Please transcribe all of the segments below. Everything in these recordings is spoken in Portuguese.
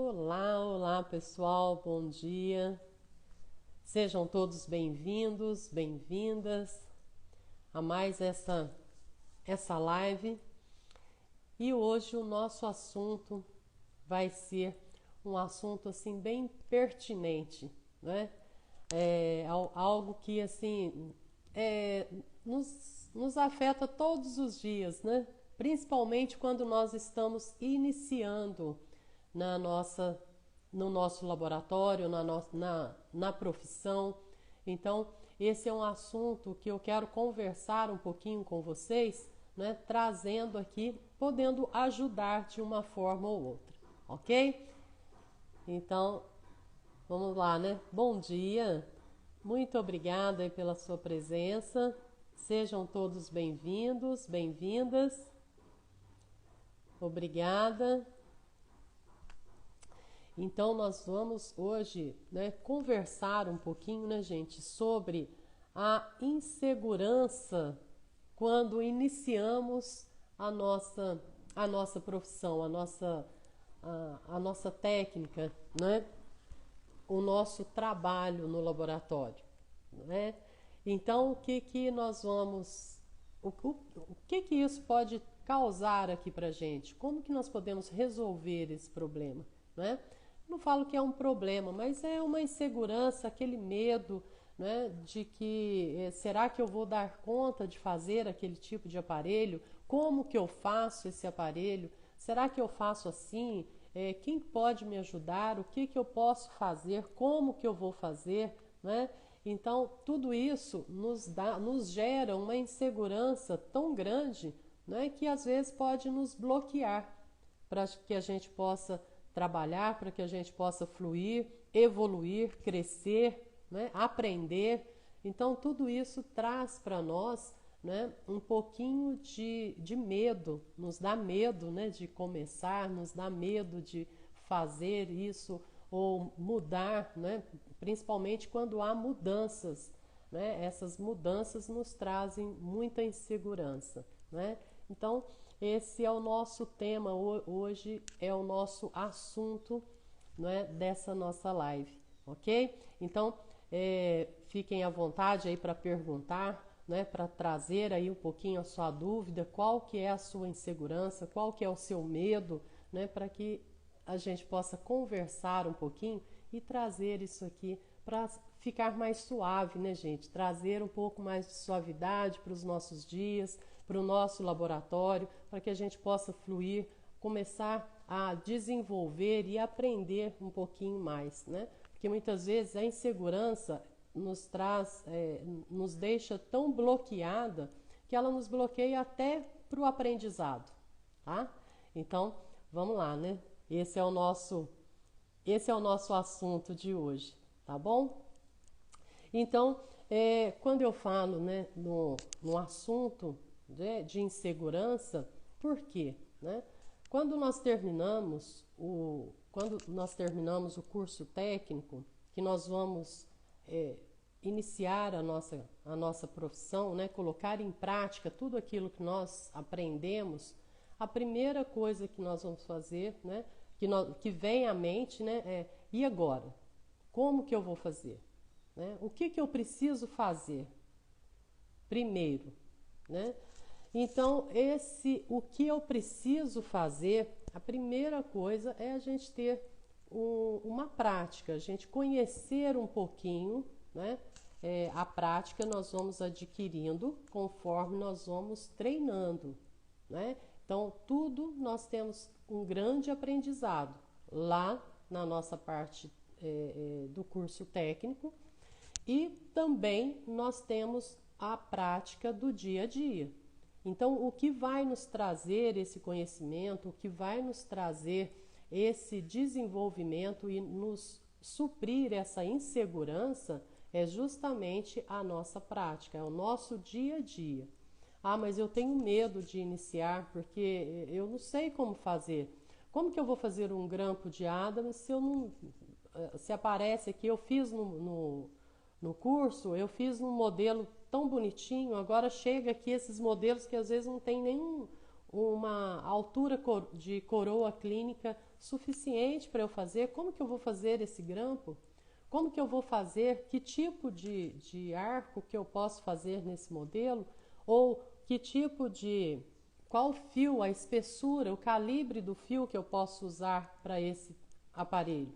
Olá, olá pessoal, bom dia. Sejam todos bem-vindos, bem-vindas a mais essa live. E hoje o nosso assunto vai ser um assunto assim bem pertinente, né? Algo que assim nos afeta todos os dias, né? Principalmente quando nós estamos iniciando na nossa, no nosso laboratório, na profissão. Então, esse é um assunto que eu quero conversar um pouquinho com vocês, né, trazendo aqui, podendo ajudar de uma forma ou outra, ok? Então, vamos lá, né? Bom dia, muito obrigada aí pela sua presença, sejam todos bem-vindos, bem-vindas, obrigada. Então nós vamos hoje, né, conversar um pouquinho, né, gente, sobre a insegurança quando iniciamos a nossa profissão, a nossa técnica, né, o nosso trabalho no laboratório, né? Então o que nós vamos, o que isso pode causar aqui para gente? Como que nós podemos resolver esse problema, né? Não falo que é um problema, mas é uma insegurança, aquele medo, né, de que será que eu vou dar conta de fazer aquele tipo de aparelho? Como que eu faço esse aparelho? Será que eu faço assim? Quem pode me ajudar? O que eu posso fazer? Como que eu vou fazer? Né? Então, tudo isso nos gera uma insegurança tão grande, né, que às vezes pode nos bloquear para que a gente possa trabalhar, para que a gente possa fluir, evoluir, crescer, né, aprender. Então, tudo isso traz para nós, né, um pouquinho de medo, nos dá medo, né, de começar, nos dá medo de fazer isso ou mudar, né, principalmente quando há mudanças. Né, essas mudanças nos trazem muita insegurança. Né? Então, esse é o nosso tema hoje, é o nosso assunto, né, dessa nossa live, ok? Então, fiquem à vontade aí para perguntar, né, para trazer aí um pouquinho a sua dúvida, qual que é a sua insegurança, qual que é o seu medo, né, para que a gente possa conversar um pouquinho e trazer isso aqui para ficar mais suave, né, gente? Trazer um pouco mais de suavidade para os nossos dias, para o nosso laboratório, para que a gente possa fluir, começar a desenvolver e aprender um pouquinho mais, né? Porque muitas vezes a insegurança nos deixa tão bloqueada que ela nos bloqueia até para o aprendizado, tá? Então, vamos lá, né? Esse é o nosso assunto de hoje, tá bom? Então, quando eu falo, né, no assunto, né, de insegurança, por quê? Né? Quando nós terminamos o curso técnico, que nós vamos iniciar a nossa profissão, né, colocar em prática tudo aquilo que nós aprendemos, a primeira coisa que nós vamos fazer, né, que vem à mente, né, e agora? Como que eu vou fazer? Né? O que eu preciso fazer primeiro? Né? Então, o que eu preciso fazer, a primeira coisa é a gente ter uma prática, a gente conhecer um pouquinho, né? A prática nós vamos adquirindo conforme nós vamos treinando, né? Então, tudo nós temos um grande aprendizado lá na nossa parte do curso técnico e também nós temos a prática do dia a dia. Então, o que vai nos trazer esse conhecimento, o que vai nos trazer esse desenvolvimento e nos suprir essa insegurança é justamente a nossa prática, é o nosso dia a dia. Ah, mas eu tenho medo de iniciar porque eu não sei como fazer. Como que eu vou fazer um grampo de Adams se eu não, se aparece aqui, eu fiz no curso, eu fiz num modelo tão bonitinho, agora chega aqui esses modelos que às vezes não tem nenhum uma altura de coroa clínica suficiente para eu fazer? Como que eu vou fazer esse grampo? Como que eu vou fazer? Que tipo de arco que eu posso fazer nesse modelo? Ou que tipo de... Qual fio, a espessura, o calibre do fio que eu posso usar para esse aparelho?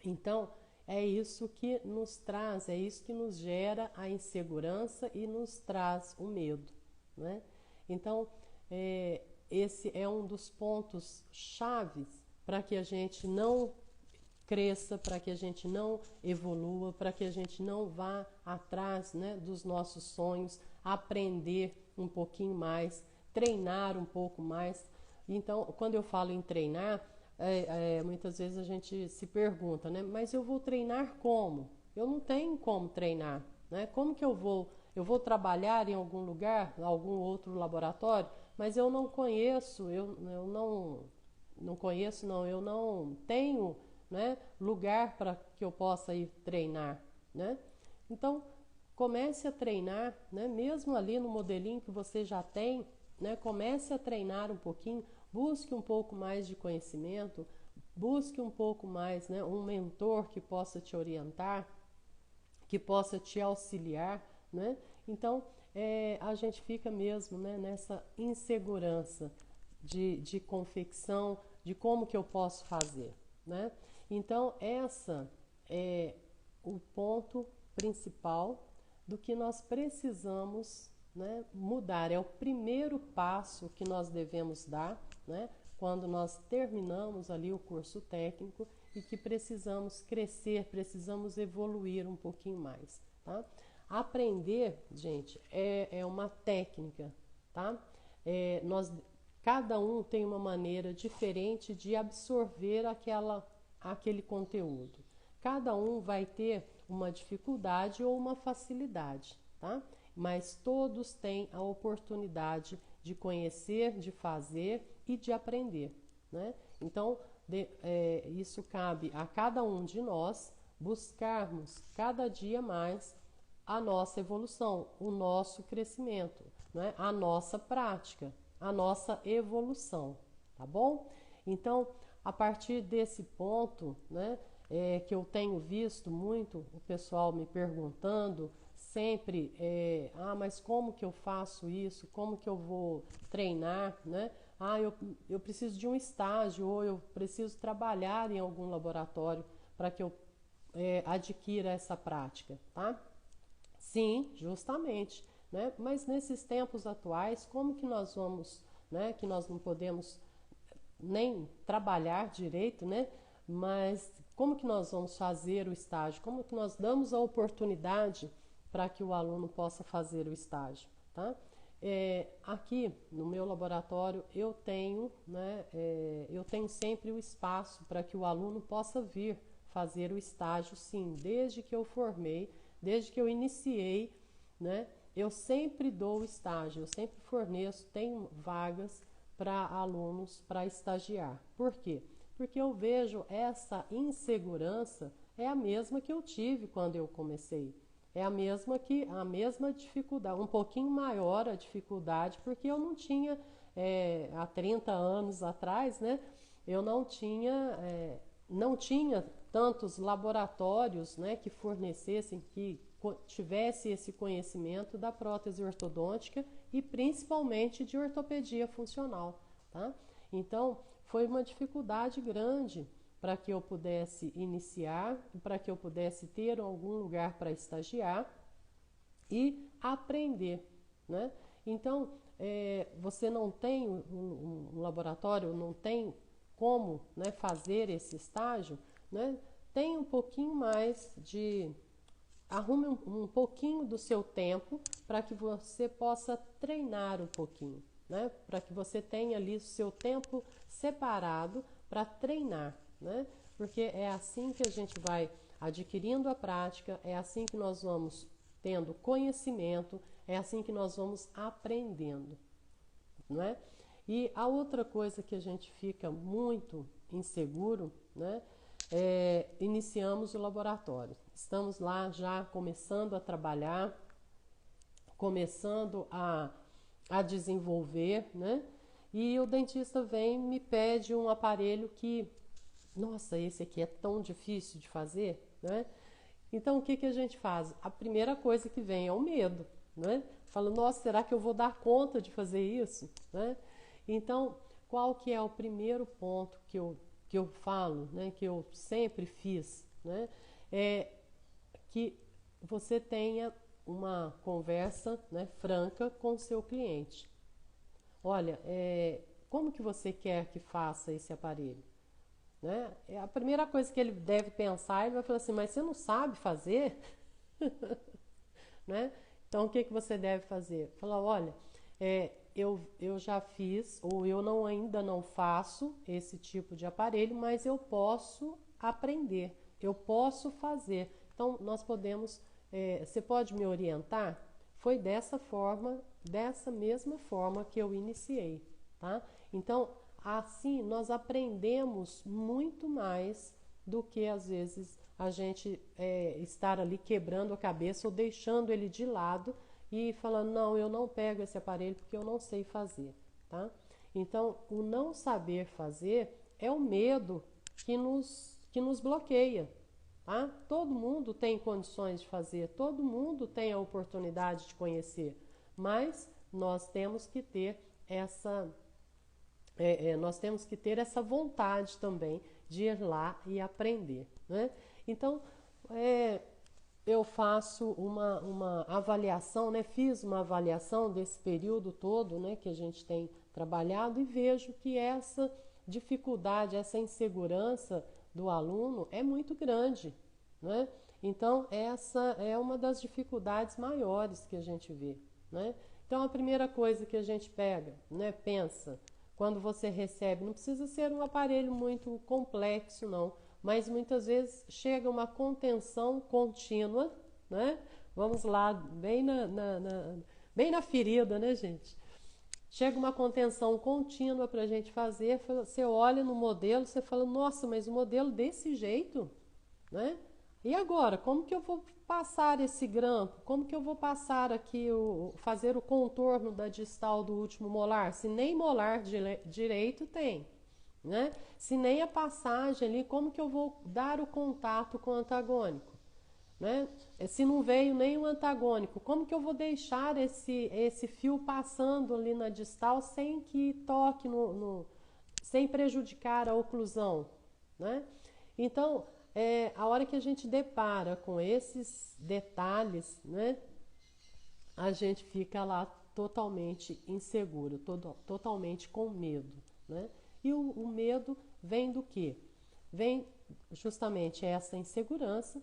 Então, é isso que nos traz, é isso que nos gera a insegurança e nos traz o medo, né? Então, esse é um dos pontos chaves para que a gente não cresça, para que a gente não evolua, para que a gente não vá atrás, né, dos nossos sonhos, aprender um pouquinho mais, treinar um pouco mais. Então, quando eu falo em treinar, muitas vezes a gente se pergunta, né? Mas eu vou treinar como? Eu não tenho como treinar, né? Como que eu vou? Eu vou trabalhar em algum lugar, em algum outro laboratório, mas eu não conheço, não conheço, não, eu não tenho, né, lugar para que eu possa ir treinar, né? Então, comece a treinar, né? Mesmo ali no modelinho que você já tem, né? Comece a treinar um pouquinho, busque um pouco mais de conhecimento, busque um pouco mais, né, um mentor que possa te orientar, que possa te auxiliar, né? Então, a gente fica mesmo, né, nessa insegurança de confecção, de como que eu posso fazer, né? Então, essa é o ponto principal do que nós precisamos, né, mudar. É o primeiro passo que nós devemos dar, né, quando nós terminamos ali o curso técnico e que precisamos crescer, precisamos evoluir um pouquinho mais, tá? Aprender, gente, é uma técnica, tá? Cada um tem uma maneira diferente de absorver aquele conteúdo. Cada um vai ter uma dificuldade ou uma facilidade, tá? Mas todos têm a oportunidade de conhecer, de fazer e de aprender, né? Então, isso cabe a cada um de nós buscarmos cada dia mais a nossa evolução, o nosso crescimento, né? A nossa prática, a nossa evolução, tá bom? Então, a partir desse ponto, né, que eu tenho visto muito o pessoal me perguntando sempre, mas como que eu faço isso? Como que eu vou treinar, né? Eu preciso de um estágio ou eu preciso trabalhar em algum laboratório para que eu adquira essa prática, tá? Sim, justamente, né? Mas nesses tempos atuais, como que nós vamos, né? Que nós não podemos nem trabalhar direito, né? Mas como que nós vamos fazer o estágio? Como que nós damos a oportunidade para que o aluno possa fazer o estágio, tá? Aqui no meu laboratório eu tenho, né? Eu tenho sempre o espaço para que o aluno possa vir fazer o estágio, sim, desde que eu formei, desde que eu iniciei, né? Eu sempre dou estágio, eu sempre forneço, tenho vagas para alunos para estagiar. Por quê? Porque eu vejo essa insegurança é a mesma que eu tive quando eu comecei. É a mesma dificuldade, um pouquinho maior a dificuldade, porque eu não tinha, há 30 anos atrás, né? Eu não tinha tantos laboratórios, né, que fornecessem, que tivesse esse conhecimento da prótese ortodôntica e principalmente de ortopedia funcional, tá? Então, foi uma dificuldade grande para que eu pudesse iniciar, para que eu pudesse ter algum lugar para estagiar e aprender, né? Então, você não tem um laboratório, não tem como, né, fazer esse estágio, né? Tem um pouquinho mais de... Arrume um pouquinho do seu tempo para que você possa treinar um pouquinho, né? Para que você tenha ali o seu tempo separado para treinar, né? Porque é assim que a gente vai adquirindo a prática, é assim que nós vamos tendo conhecimento, é assim que nós vamos aprendendo, não é? E a outra coisa que a gente fica muito inseguro, né? Iniciamos o laboratório. Estamos lá já começando a trabalhar, começando a desenvolver, né? E o dentista vem e me pede um aparelho que, nossa, esse aqui é tão difícil de fazer, né? Então, o que que a gente faz? A primeira coisa que vem é o medo, né? Fala, nossa, será que eu vou dar conta de fazer isso, né? Então, qual que é o primeiro ponto que eu falo, né? Que eu sempre fiz, né? É que você tenha uma conversa, né, franca com o seu cliente. Olha, como que você quer que faça esse aparelho? Né? É a primeira coisa que ele deve pensar, ele vai falar assim, mas você não sabe fazer? Né? Então, o que, que você deve fazer? Falar, olha, eu já fiz, ou eu não, ainda não faço esse tipo de aparelho, mas eu posso aprender, eu posso fazer. Então, nós podemos, você pode me orientar? Foi dessa forma, dessa mesma forma que eu iniciei, tá? Então, assim, nós aprendemos muito mais do que às vezes a gente estar ali quebrando a cabeça ou deixando ele de lado e falando, não, eu não pego esse aparelho porque eu não sei fazer, tá? Então, o não saber fazer é o medo que nos bloqueia, tá? Todo mundo tem condições de fazer, todo mundo tem a oportunidade de conhecer, mas nós temos que ter essa nós temos que ter essa vontade também de ir lá e aprender, né? Então, é, eu faço uma avaliação, né? Fiz uma avaliação desse período todo, né, que a gente tem trabalhado e vejo que essa dificuldade, essa insegurança do aluno é muito grande, né? Então, essa é uma das dificuldades maiores que a gente vê, né? Então, a primeira coisa que a gente pega, né, pensa, quando você recebe, não precisa ser um aparelho muito complexo, não, mas muitas vezes chega uma contenção contínua, né? Vamos lá, bem na ferida, né, gente? Chega uma contenção contínua para a gente fazer, você olha no modelo, você fala, nossa, mas o modelo desse jeito, né? E agora, como que eu vou passar esse grampo? Como que eu vou passar aqui, fazer o contorno da distal do último molar? Se nem molar direito tem, né? Se nem a passagem ali, como que eu vou dar o contato com o antagônico? Né? Se não veio nenhum antagônico, como que eu vou deixar esse fio passando ali na distal sem que toque sem prejudicar a oclusão, né? Então, a hora que a gente depara com esses detalhes, né, a gente fica lá totalmente inseguro, totalmente com medo, né? E o medo vem do quê? Vem justamente essa insegurança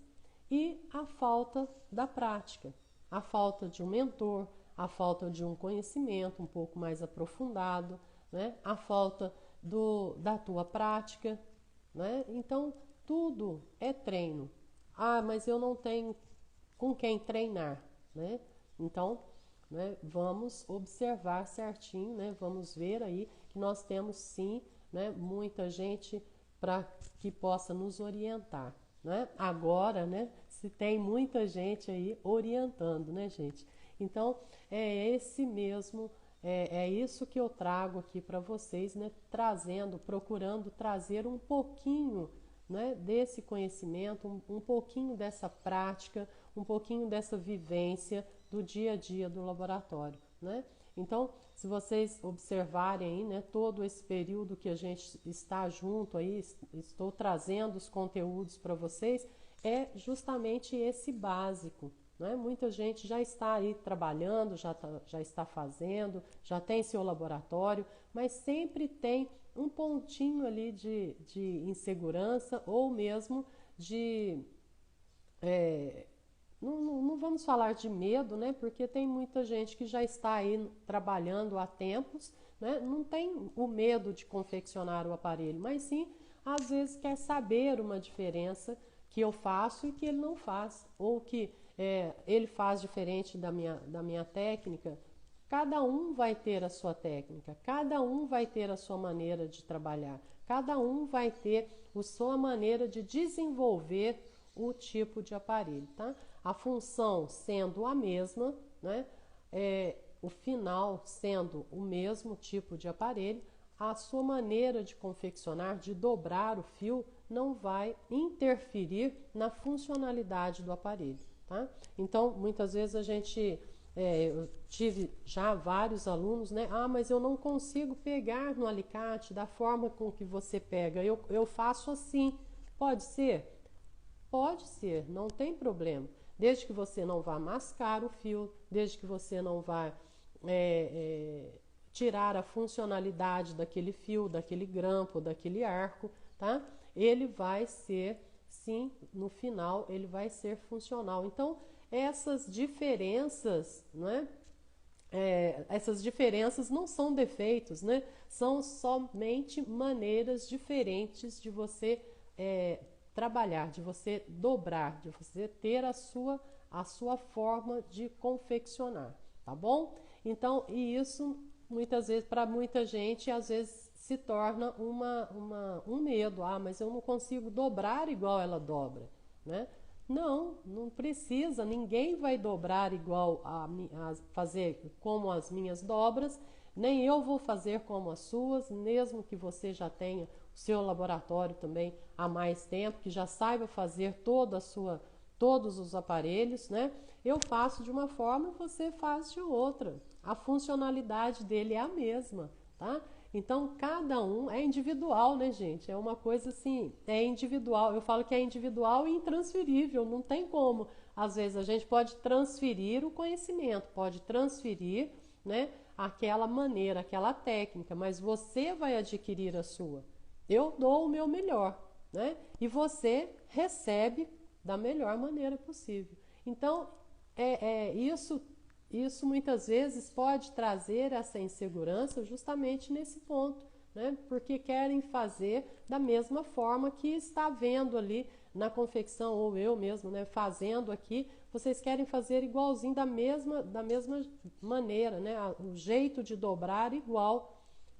e a falta da prática, a falta de um mentor, a falta de um conhecimento um pouco mais aprofundado, né? A falta da tua prática, né? Então, tudo é treino. Ah, mas eu não tenho com quem treinar, né? Então, né, vamos observar certinho, né? Vamos ver aí que nós temos sim, né, muita gente para que possa nos orientar, né? Agora, né, se tem muita gente aí orientando, né, gente? Então, é esse mesmo, é isso que eu trago aqui para vocês, né? Trazendo, procurando trazer um pouquinho, né, desse conhecimento, um pouquinho dessa prática, um pouquinho dessa vivência do dia a dia do laboratório, né? Então, se vocês observarem aí, né, todo esse período que a gente está junto aí, estou trazendo os conteúdos para vocês, é justamente esse básico, né? Muita gente já está aí trabalhando, já está fazendo, já tem seu laboratório, mas sempre tem um pontinho ali de insegurança ou mesmo de não vamos falar de medo, né? Porque tem muita gente que já está aí trabalhando há tempos, né? Não tem o medo de confeccionar o aparelho, mas sim, às vezes quer saber uma diferença que eu faço e que ele não faz, ou que ele faz diferente da minha técnica. Cada um vai ter a sua técnica, cada um vai ter a sua maneira de trabalhar, cada um vai ter a sua maneira de desenvolver o tipo de aparelho, tá? A função sendo a mesma, né? o final sendo o mesmo tipo de aparelho, a sua maneira de confeccionar, de dobrar o fio, não vai interferir na funcionalidade do aparelho, tá? Então, muitas vezes eu tive já vários alunos, né? Ah, mas eu não consigo pegar no alicate da forma com que você pega. Eu faço assim. Pode ser? Pode ser, não tem problema. Desde que você não vá mascar o fio, desde que você não vá tirar a funcionalidade daquele fio, daquele grampo, daquele arco, tá? Ele vai ser, sim, no final ele vai ser funcional. Então, essas diferenças, não é? Essas diferenças não são defeitos, né? São somente maneiras diferentes de você trabalhar, de você dobrar, de você ter a sua forma de confeccionar, tá bom? Então, e isso muitas vezes, para muita gente, às vezes se torna um medo. Ah, mas eu não consigo dobrar igual ela dobra, né? Não, não precisa, ninguém vai dobrar igual a fazer como as minhas dobras, nem eu vou fazer como as suas, mesmo que você já tenha o seu laboratório também há mais tempo, que já saiba fazer todos os aparelhos, né? Eu faço de uma forma e você faz de outra. A funcionalidade dele é a mesma, tá? Então, cada um é individual, né, gente? É uma coisa assim, é individual. Eu falo que é individual e intransferível, não tem como. Às vezes a gente pode transferir o conhecimento, pode transferir, né, aquela maneira, aquela técnica, mas você vai adquirir a sua. Eu dou o meu melhor, né? E você recebe da melhor maneira possível. Então, isso muitas vezes pode trazer essa insegurança justamente nesse ponto, né? Porque querem fazer da mesma forma que está vendo ali na confecção, ou eu mesmo, né, fazendo aqui, vocês querem fazer igualzinho da mesma maneira, né? O jeito de dobrar igual.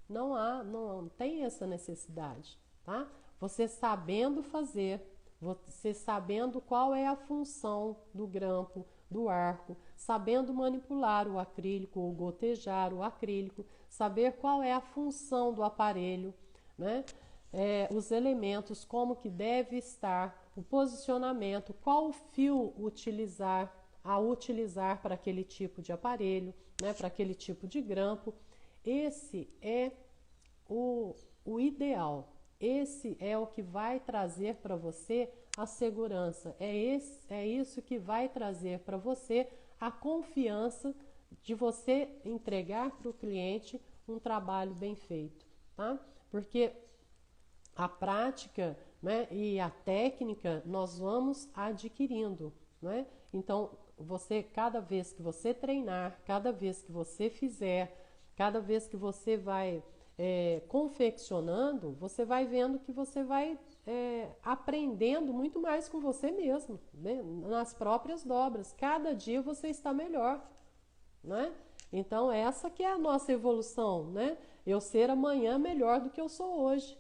Não tem essa necessidade, tá? Você sabendo fazer, você sabendo qual é a função do grampo, do arco, sabendo manipular o acrílico ou gotejar o acrílico, saber qual é a função do aparelho, né? Os elementos, como que deve estar, o posicionamento, qual fio utilizar para aquele tipo de aparelho, né? Para aquele tipo de grampo. Esse é o ideal. Esse é o que vai trazer para você a segurança. É isso que vai trazer para você a confiança de você entregar para o cliente um trabalho bem feito, tá? Porque a prática, né, e a técnica nós vamos adquirindo, né? Então, cada vez que você treinar, cada vez que você fizer, cada vez que você vai confeccionando, você vai vendo que você vai aprendendo muito mais com você mesmo, né? Nas próprias dobras. Cada dia você está melhor, né? Então, essa que é a nossa evolução, né? Eu ser amanhã melhor do que eu sou hoje.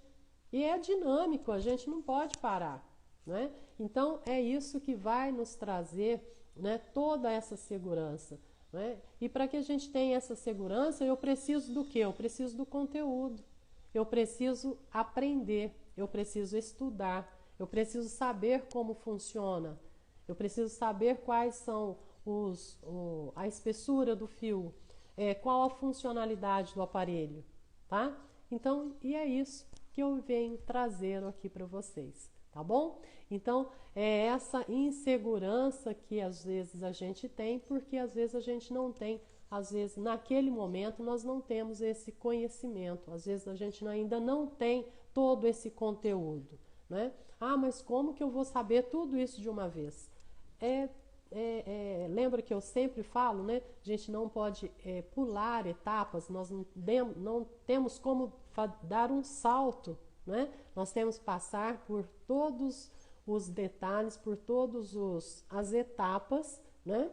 E é dinâmico, a gente não pode parar, né? Então, é isso que vai nos trazer, né, toda essa segurança, né? E para que a gente tenha essa segurança, eu preciso do quê? Eu preciso do conteúdo, eu preciso aprender, eu preciso estudar, eu preciso saber como funciona, eu preciso saber quais são a espessura do fio, qual a funcionalidade do aparelho, tá? Então, e é isso que eu venho trazendo aqui para vocês, tá bom? Então, é essa insegurança que às vezes a gente tem, porque às vezes a gente não tem, às vezes naquele momento nós não temos esse conhecimento, às vezes a gente ainda não tem todo esse conteúdo, né? Ah, mas como que eu vou saber tudo isso de uma vez? Lembra que eu sempre falo, né? A gente não pode pular etapas, nós não temos como dar um salto, né? Nós temos que passar por todos os detalhes, por todas as etapas, né?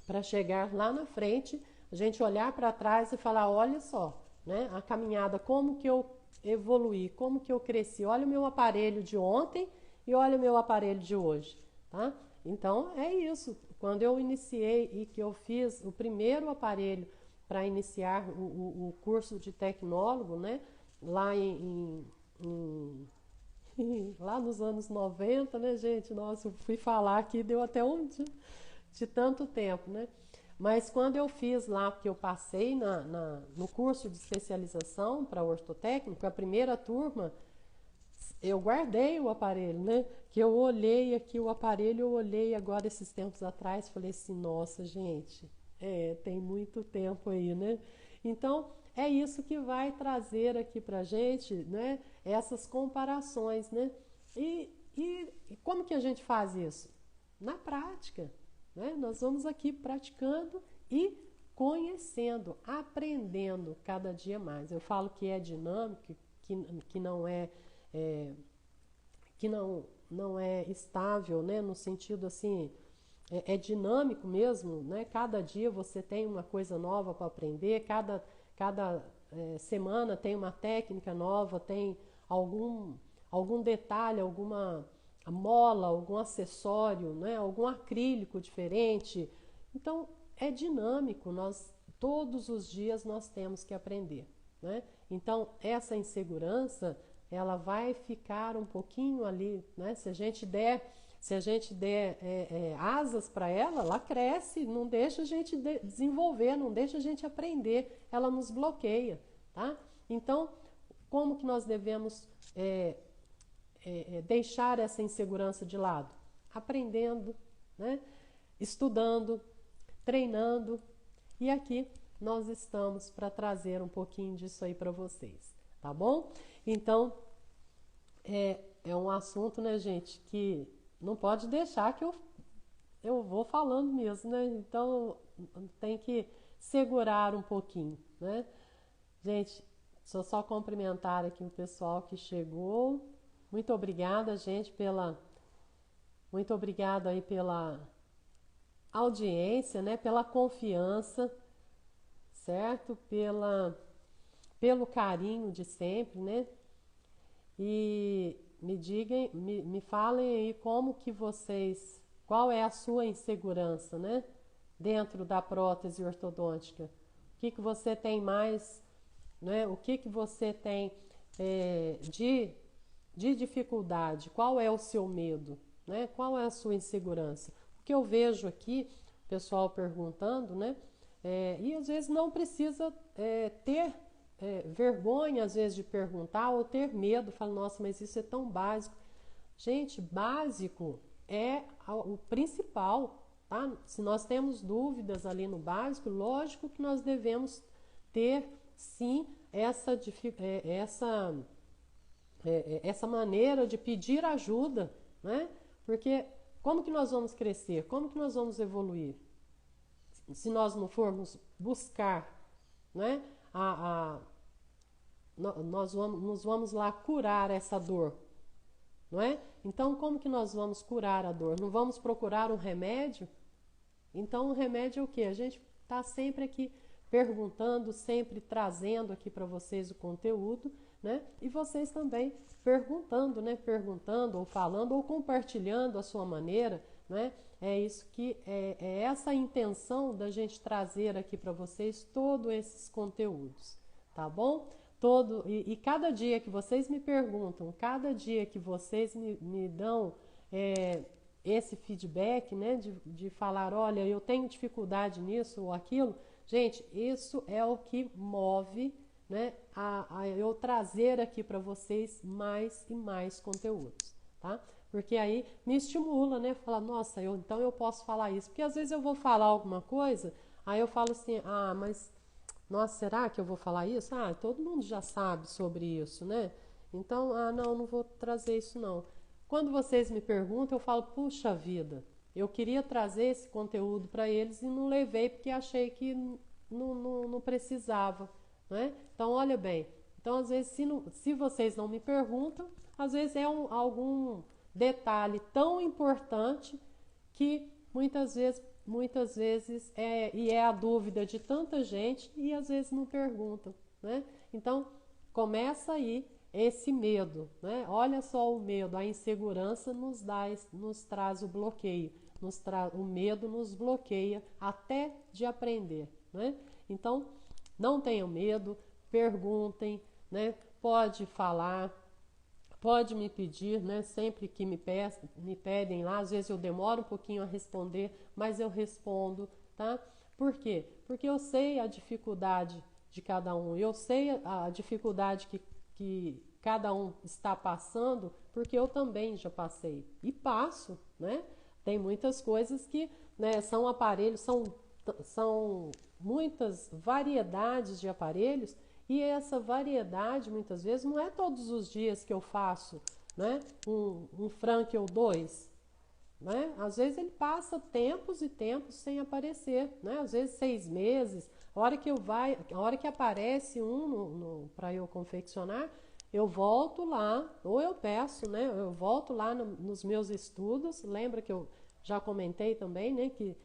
Para chegar lá na frente, a gente olhar para trás e falar, olha só, né? A caminhada, como que eu evoluí, como que eu cresci. Olha o meu aparelho de ontem e olha o meu aparelho de hoje, tá? Então, é isso. quando eu iniciei e que eu fiz o primeiro aparelho para iniciar o curso de tecnólogo, né? Lá lá nos anos 90, né, gente? Nossa, eu fui falar aqui, deu até de tanto tempo, né? Mas quando eu fiz lá, porque eu passei no curso de especialização para ortotécnico, a primeira turma, eu guardei o aparelho, né? Que eu olhei aqui o aparelho, eu olhei agora esses tempos atrás, falei assim, nossa, gente, tem muito tempo aí, né? Então, é isso que vai trazer aqui pra gente, né? Essas comparações, né? E como que a gente faz isso? Na prática, né? Nós vamos aqui praticando e conhecendo, aprendendo cada dia mais. Eu falo que é dinâmico, que não é que não é estável, né? No sentido assim, é dinâmico mesmo, né? Cada dia você tem uma coisa nova para aprender, cada semana tem uma técnica nova, tem algum detalhe, alguma mola, algum acessório, né? Algum acrílico diferente. Então, é dinâmico, todos os dias nós temos que aprender, né? Então, essa insegurança, ela vai ficar um pouquinho ali, né? Se a gente der asas para ela, ela cresce, não deixa a gente desenvolver, não deixa a gente aprender, ela nos bloqueia, tá? Então, como que nós devemos deixar essa insegurança de lado? Aprendendo, né? Estudando, treinando, e aqui nós estamos para trazer um pouquinho disso aí para vocês, tá bom? Então, é um assunto, né, gente, que não pode deixar que eu vou falando mesmo, né? Então, tem que segurar um pouquinho, né? Gente, deixa eu só cumprimentar aqui o pessoal que chegou. Muito obrigada, gente, muito obrigada aí pela audiência, né? Pela confiança, certo? Pelo carinho de sempre, né? E me falem aí qual é a sua insegurança, né? Dentro da prótese ortodôntica. O que você tem mais, né? O que você tem de dificuldade? Qual é o seu medo, né? Qual é a sua insegurança? O que eu vejo aqui, o pessoal perguntando, né? E às vezes não precisa ter vergonha, às vezes, de perguntar ou ter medo, fala, nossa, mas isso é tão básico. Gente, básico é o principal, tá? Se nós temos dúvidas ali no básico, lógico que nós devemos ter, sim, essa maneira de pedir ajuda, né? Porque como que nós vamos crescer? Como que nós vamos evoluir? Se nós não formos buscar, né? Nós vamos lá curar essa dor, não é? Então, como que nós vamos curar a dor? Não vamos procurar um remédio? Então, o remédio é o quê? A gente está sempre aqui perguntando, sempre trazendo aqui para vocês o conteúdo, né? E vocês também perguntando, né? Perguntando ou falando ou compartilhando a sua maneira, né? É isso que é essa a intenção da gente trazer aqui para vocês todos esses conteúdos, tá bom? E cada dia que vocês me perguntam, cada dia que vocês me dão esse feedback, né, de falar, olha, eu tenho dificuldade nisso ou aquilo, gente, isso é o que move, né, a eu trazer aqui para vocês mais e mais conteúdos, tá? Porque aí me estimula, né, falar, nossa, então eu posso falar isso, porque às vezes eu vou falar alguma coisa, aí eu falo assim, mas nossa, será que eu vou falar isso? Todo mundo já sabe sobre isso, né? Então, não vou trazer isso não. Quando vocês me perguntam, eu falo, puxa vida, eu queria trazer esse conteúdo para eles e não levei porque achei que não precisava, né? Então, olha bem, então às vezes se vocês não me perguntam, às vezes é algum detalhe tão importante que muitas vezes é a dúvida de tanta gente e às vezes não perguntam, né? Então, começa aí esse medo, né? Olha só o medo, a insegurança nos traz o bloqueio. o medo nos bloqueia até de aprender, né? Então, não tenham medo, perguntem, né? Pode falar, pode me pedir, né? Sempre que me pedem lá, às vezes eu demoro um pouquinho a responder, mas eu respondo, tá? Por quê? Porque eu sei a dificuldade de cada um, eu sei a dificuldade que cada um está passando, porque eu também já passei e passo, né? Tem muitas coisas que, né, são aparelhos, são muitas variedades de aparelhos e essa variedade muitas vezes não é todos os dias que eu faço, né, um Frank ou dois, né? Às vezes ele passa tempos e tempos sem aparecer, né? Às vezes 6 meses. A hora que aparece para eu confeccionar, eu volto lá, ou eu peço, né? Eu volto lá nos meus estudos. Lembra que eu já comentei também, né? Que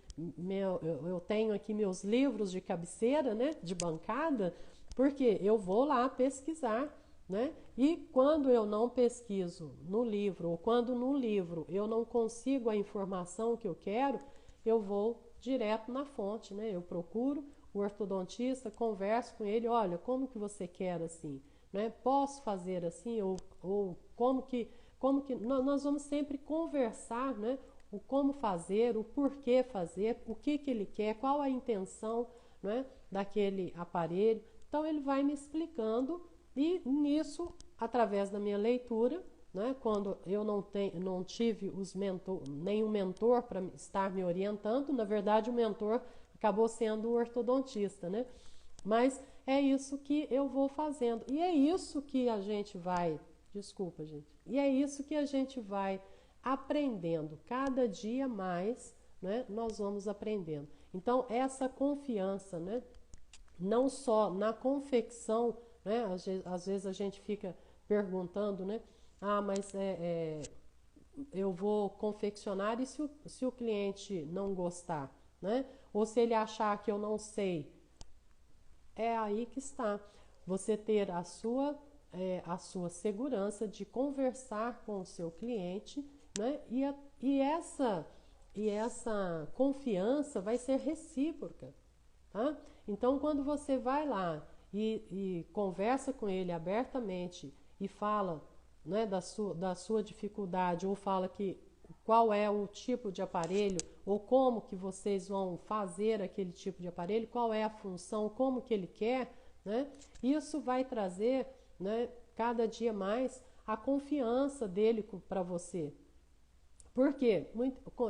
eu tenho aqui meus livros de cabeceira, né? De bancada, porque eu vou lá pesquisar, né? E quando eu não pesquiso no livro, ou quando no livro eu não consigo a informação que eu quero, eu vou direto na fonte, né? Eu procuro o ortodontista, converso com ele, olha, como que você quer assim, né? Posso fazer assim ou como que nós vamos sempre conversar, né? O como fazer, o porquê fazer, o que ele quer, qual a intenção, né, daquele aparelho. Então ele vai me explicando e nisso, através da minha leitura, né, quando eu não tive nenhum mentor para estar me orientando, na verdade o mentor acabou sendo o ortodontista, né? Mas é isso que eu vou fazendo. E é isso que a gente vai, desculpa, gente. E é isso que a gente vai aprendendo cada dia mais, né? Nós vamos aprendendo. Então, essa confiança, né? Não só na confecção, né? Às vezes a gente fica perguntando, né? Ah, mas eu vou confeccionar e se o cliente não gostar, né? Ou se ele achar que eu não sei, é aí que está. Você ter a sua segurança de conversar com o seu cliente, né? E essa confiança vai ser recíproca, tá? Então, quando você vai lá e conversa com ele abertamente e fala, né, da sua dificuldade, ou fala qual é o tipo de aparelho, ou como que vocês vão fazer aquele tipo de aparelho, qual é a função, como que ele quer, né? Isso vai trazer, né, cada dia mais a confiança dele para você. Por quê?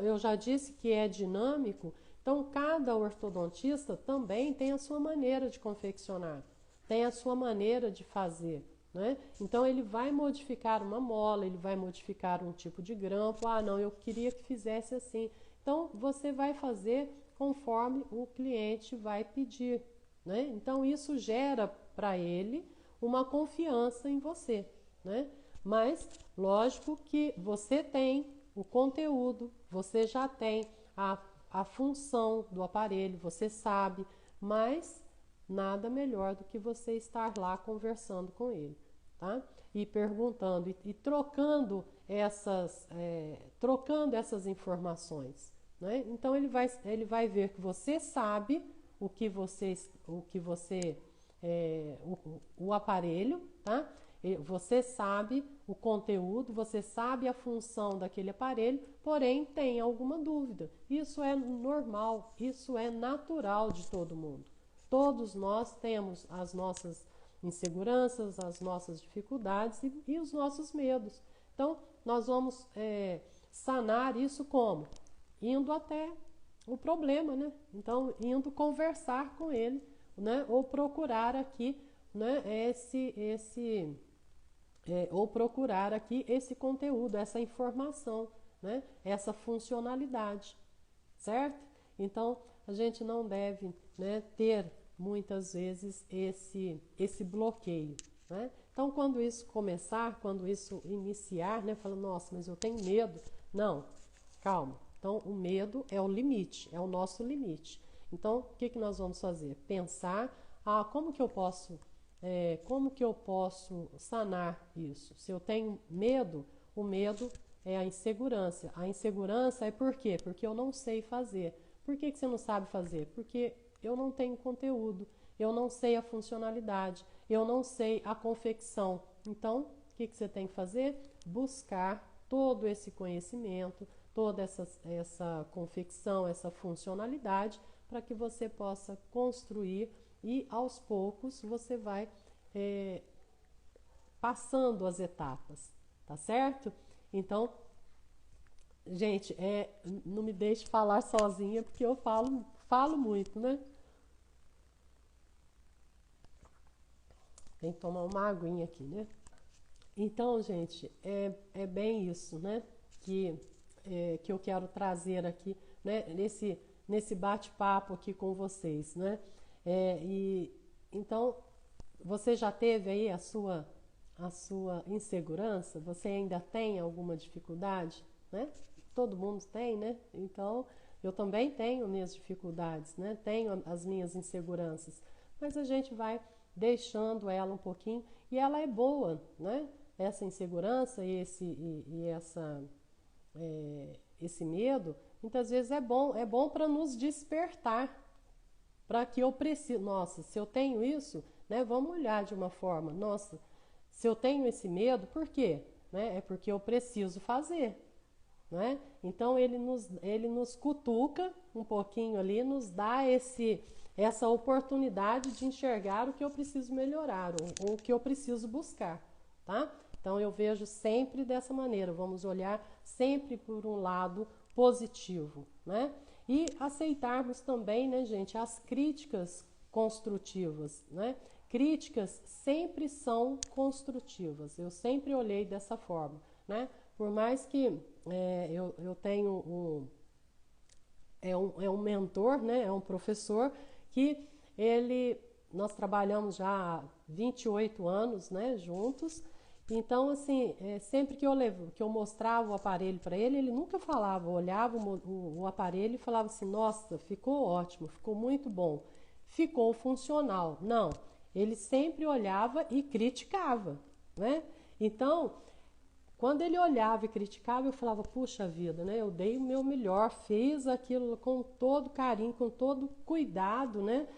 Eu já disse que é dinâmico, então cada ortodontista também tem a sua maneira de confeccionar, tem a sua maneira de fazer, né? Então ele vai modificar uma mola, ele vai modificar um tipo de grampo. Ah, não, eu queria que fizesse assim. Então você vai fazer conforme o cliente vai pedir, né? Então isso gera para ele uma confiança em você, né? Mas lógico que você tem o conteúdo, você já tem a função do aparelho, você sabe, mas nada melhor do que você estar lá conversando com ele, tá? E perguntando e trocando essas informações, né? Então ele vai ver que você sabe o aparelho, tá? Você sabe o conteúdo, você sabe a função daquele aparelho, porém tem alguma dúvida. Isso é normal, isso é natural de todo mundo. Todos nós temos as nossas inseguranças, as nossas dificuldades e os nossos medos. Então, nós vamos sanar isso como? Indo até o problema, né? Então, indo conversar com ele, né? Ou procurar aqui, né? Ou procurar aqui esse conteúdo, essa informação, né? Essa funcionalidade, certo? Então, a gente não deve, né, ter muitas vezes esse bloqueio, né? Então, quando isso começar, quando isso iniciar, né, fala, nossa, mas eu tenho medo. Não, calma. Então, o medo é o limite, é o nosso limite. Então, o que nós vamos fazer? Pensar, como que eu posso sanar isso? Se eu tenho medo, o medo é a insegurança. A insegurança é por quê? Porque eu não sei fazer. Por que você não sabe fazer? Porque eu não tenho conteúdo, eu não sei a funcionalidade, eu não sei a confecção. Então, o que você tem que fazer? Buscar todo esse conhecimento, toda essa confecção, essa funcionalidade, para que você possa construir e aos poucos você vai passando as etapas, tá certo? Então, gente, não me deixe falar sozinha porque eu falo muito, né? Tem que tomar uma aguinha aqui, né? Então, gente, é bem isso, né? Que eu quero trazer aqui, né? Nesse bate-papo aqui com vocês, né? Então, você já teve aí a sua insegurança? Você ainda tem alguma dificuldade, né? Todo mundo tem, né? Então, eu também tenho minhas dificuldades, né? Tenho as minhas inseguranças, mas a gente vai deixando ela um pouquinho e ela é boa, né? Essa insegurança e esse medo, muitas vezes é bom para nos despertar, para que eu preciso, nossa, se eu tenho isso, né? Vamos olhar de uma forma, nossa, se eu tenho esse medo, por quê? Né? É porque eu preciso fazer, né? Então ele nos cutuca um pouquinho ali, nos dá essa oportunidade de enxergar o que eu preciso melhorar ou o que eu preciso buscar, tá? Então eu vejo sempre dessa maneira, vamos olhar sempre por um lado positivo, né? E aceitarmos também, né, gente, as críticas construtivas, né? Críticas sempre são construtivas, eu sempre olhei dessa forma, né? Por mais que eu tenho um mentor, né? É um professor que nós trabalhamos já há 28 anos, né, juntos. Então, assim, sempre que eu mostrava o aparelho para ele, ele nunca falava, olhava o aparelho e falava assim, nossa, ficou ótimo, ficou muito bom, ficou funcional. Não, ele sempre olhava e criticava, né? Então, quando ele olhava e criticava, eu falava, puxa vida, né? Eu dei o meu melhor, fiz aquilo com todo carinho, com todo cuidado, né?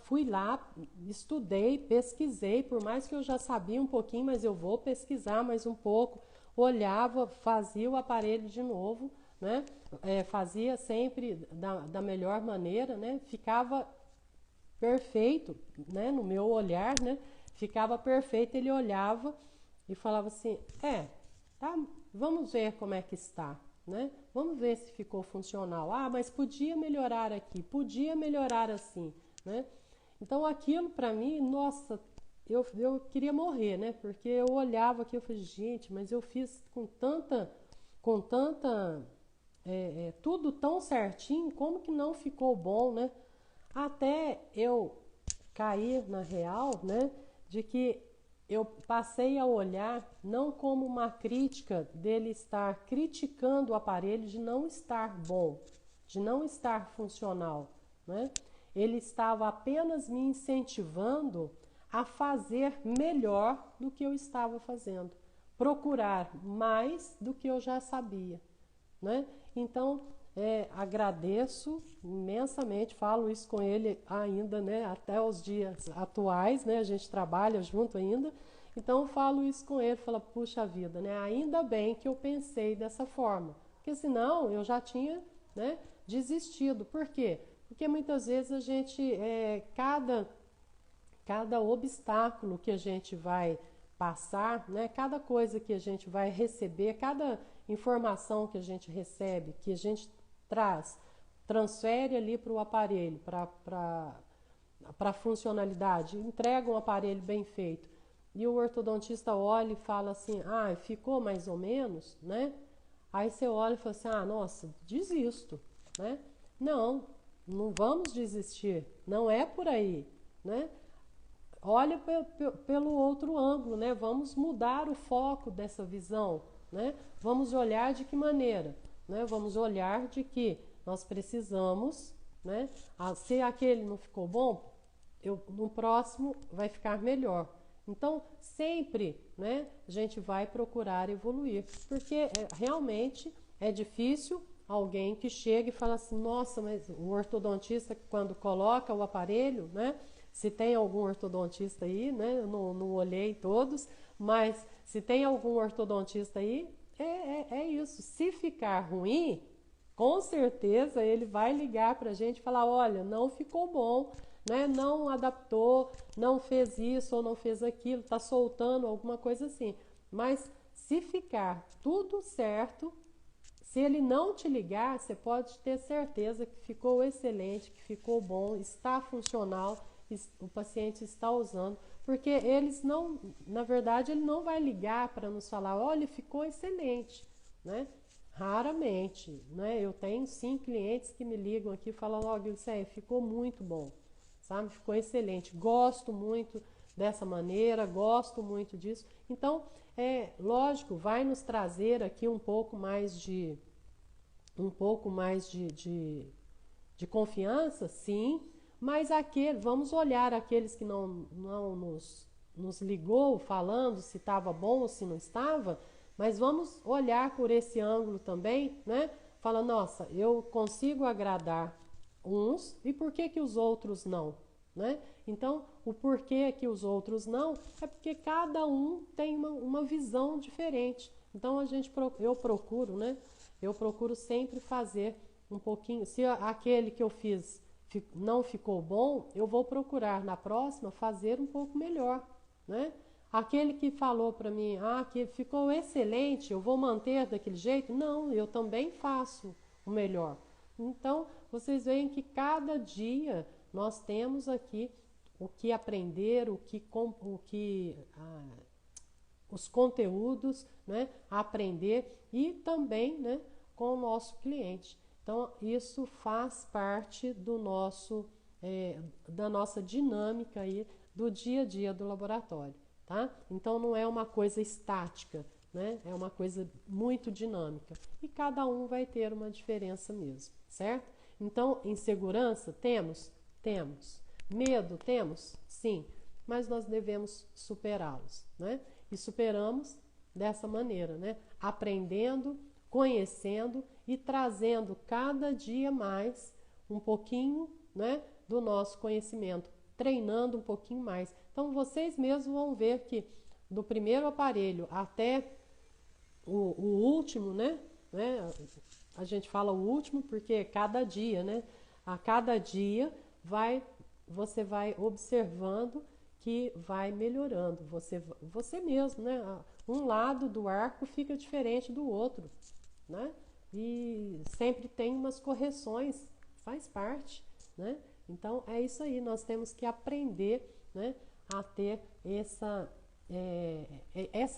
Fui lá, estudei, pesquisei, por mais que eu já sabia um pouquinho, mas eu vou pesquisar mais um pouco. Olhava, fazia o aparelho de novo, né? Fazia sempre da melhor maneira, né? Ficava perfeito, né? No meu olhar, né? Ficava perfeito, ele olhava e falava assim, tá, vamos ver como é que está, né? Vamos ver se ficou funcional. Ah, mas podia melhorar aqui, podia melhorar assim, né? Então aquilo para mim, nossa, eu queria morrer, né? Porque eu olhava aqui, eu falei, gente, mas eu fiz com tanta tudo tão certinho, como que não ficou bom, né? Até eu cair na real, né? De que eu passei a olhar não como uma crítica dele estar criticando o aparelho de não estar bom, de não estar funcional, né? Ele estava apenas me incentivando a fazer melhor do que eu estava fazendo, procurar mais do que eu já sabia, né? Então, agradeço imensamente, falo isso com ele ainda, né, até os dias atuais, né, a gente trabalha junto ainda, então falo isso com ele, falo, puxa vida, né, ainda bem que eu pensei dessa forma, porque senão eu já tinha, né, desistido. Por quê? Porque muitas vezes a gente, cada obstáculo que a gente vai passar, né, cada coisa que a gente vai receber, cada informação que a gente recebe, que a gente transfere ali para o aparelho, para a funcionalidade, entrega um aparelho bem feito. E o ortodontista olha e fala assim, ficou mais ou menos, né? Aí você olha e fala assim, nossa, desisto, né? Não, não vamos desistir, não é por aí, né? Olha pelo outro ângulo, né? Vamos mudar o foco dessa visão, né? Vamos olhar de que maneira, né? Vamos olhar de que nós precisamos, né? Se aquele não ficou bom, no próximo vai ficar melhor. Então, sempre, né, a gente vai procurar evoluir, porque realmente é difícil alguém que chega e fala assim, nossa, mas o ortodontista, quando coloca o aparelho, né, se tem algum ortodontista aí, né, eu não olhei todos, mas se tem algum ortodontista aí, é isso. Se ficar ruim, com certeza ele vai ligar para a gente e falar, olha, não ficou bom, né? Não adaptou, não fez isso ou não fez aquilo, está soltando alguma coisa assim. Mas se ficar tudo certo, se ele não te ligar, você pode ter certeza que ficou excelente, que ficou bom, está funcional, o paciente está usando, porque eles não, na verdade, ele não vai ligar para nos falar, olha, ficou excelente, né? Raramente, né? Eu tenho sim clientes que me ligam aqui e falam, ó, Gilceia, ficou muito bom, sabe? Ficou excelente, gosto muito dessa maneira, gosto muito disso. Então, lógico, vai nos trazer aqui um pouco mais de confiança, sim, mas vamos olhar aqueles que não nos ligou falando se estava bom ou se não estava, mas vamos olhar por esse ângulo também, né? Fala, nossa, eu consigo agradar uns e por que os outros não, né? Então, o porquê que os outros não é porque cada um tem uma visão diferente. Então, eu procuro, né? Eu procuro sempre fazer um pouquinho. Se aquele que eu fiz não ficou bom, eu vou procurar na próxima fazer um pouco melhor, né? Aquele que falou para mim, que ficou excelente, eu vou manter daquele jeito? Não, eu também faço o melhor. Então, vocês veem que cada dia nós temos aqui o que aprender, os conteúdos, né, a aprender e também, né, com o nosso cliente. Então, isso faz parte da nossa dinâmica aí do dia a dia do laboratório, tá? Então, não é uma coisa estática, né? É uma coisa muito dinâmica e cada um vai ter uma diferença mesmo, certo? Então, insegurança temos? Temos. Medo temos? Sim, mas nós devemos superá-los, né? E superamos dessa maneira, né? Aprendendo, conhecendo e trazendo cada dia mais um pouquinho, né, do nosso conhecimento, treinando um pouquinho mais. Então, vocês mesmos vão ver que do primeiro aparelho até o último, né? A gente fala o último porque cada dia, né? A cada dia você vai observando que vai melhorando. Você mesmo, né? Um lado do arco fica diferente do outro, né? E sempre tem umas correções, faz parte, né? Então é isso aí, nós temos que aprender, né, a ter essa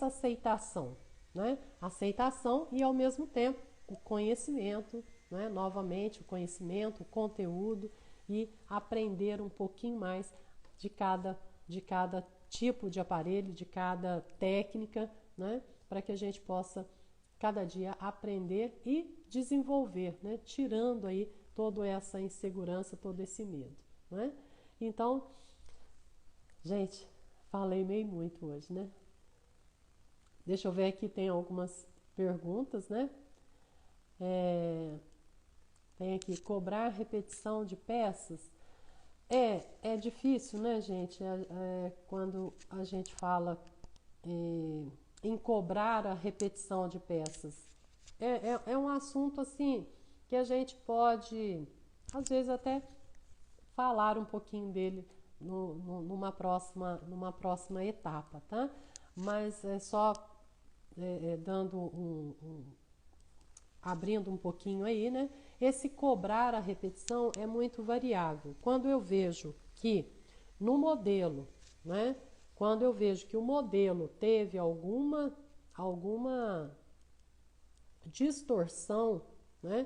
aceitação, né? Aceitação e ao mesmo tempo o conhecimento, né? Novamente o conhecimento, o conteúdo e aprender um pouquinho mais de cada tipo de aparelho, de cada técnica, né? Para que a gente possa cada dia aprender e desenvolver, né? Tirando aí toda essa insegurança, todo esse medo, né? Então, gente, falei meio muito hoje, né? Deixa eu ver aqui, tem algumas perguntas, né? Tem aqui, cobrar repetição de peças. É difícil, né, gente? Quando a gente fala em cobrar a repetição de peças. É um assunto, assim, que a gente pode, às vezes, até falar um pouquinho dele numa próxima etapa, tá? Mas é só abrindo um pouquinho aí, né? Esse cobrar a repetição é muito variável. Quando eu vejo que no modelo, né? Quando eu vejo que o modelo teve alguma distorção, né?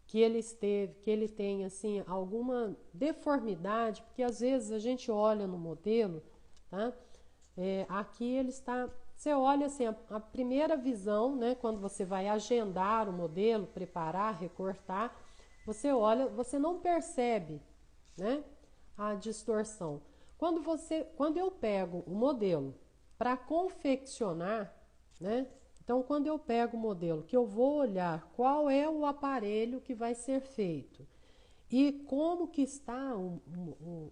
Que ele tem assim alguma deformidade, porque às vezes a gente olha no modelo, tá? Aqui ele está. Você olha assim, a primeira visão, né, quando você vai agendar o modelo, preparar, recortar, você olha, você não percebe, né, a distorção. Quando eu pego o modelo, para confeccionar, né? Então, quando eu pego o modelo, que eu vou olhar qual é o aparelho que vai ser feito e como que está o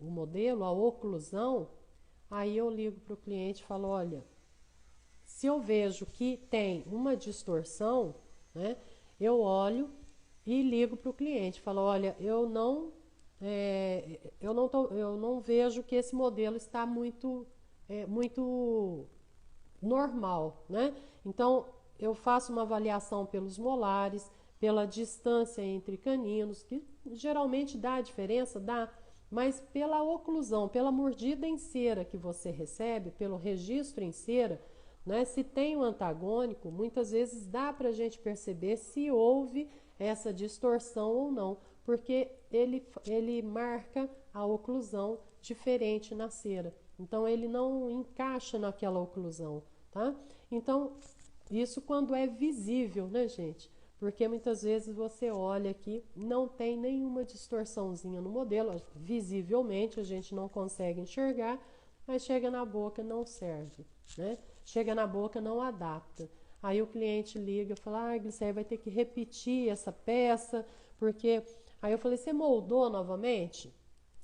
modelo, a oclusão, aí eu ligo para o cliente e falo, olha, se eu vejo que tem uma distorção, né, eu olho e ligo para o cliente, falo, olha, eu não vejo que esse modelo está muito normal, né? Então eu faço uma avaliação pelos molares, pela distância entre caninos, que geralmente dá diferença, dá, mas pela oclusão, pela mordida em cera que você recebe, pelo registro em cera, né? Se tem um antagônico, muitas vezes dá para a gente perceber se houve essa distorção ou não, porque ele marca a oclusão diferente na cera. Então ele não encaixa naquela oclusão, tá? Então, isso quando é visível, né, gente? Porque muitas vezes você olha aqui, não tem nenhuma distorçãozinha no modelo, visivelmente a gente não consegue enxergar, mas chega na boca não serve, né? Chega na boca não adapta. Aí o cliente liga e fala, Glicéia, vai ter que repetir essa peça, porque... Aí eu falei, você moldou novamente?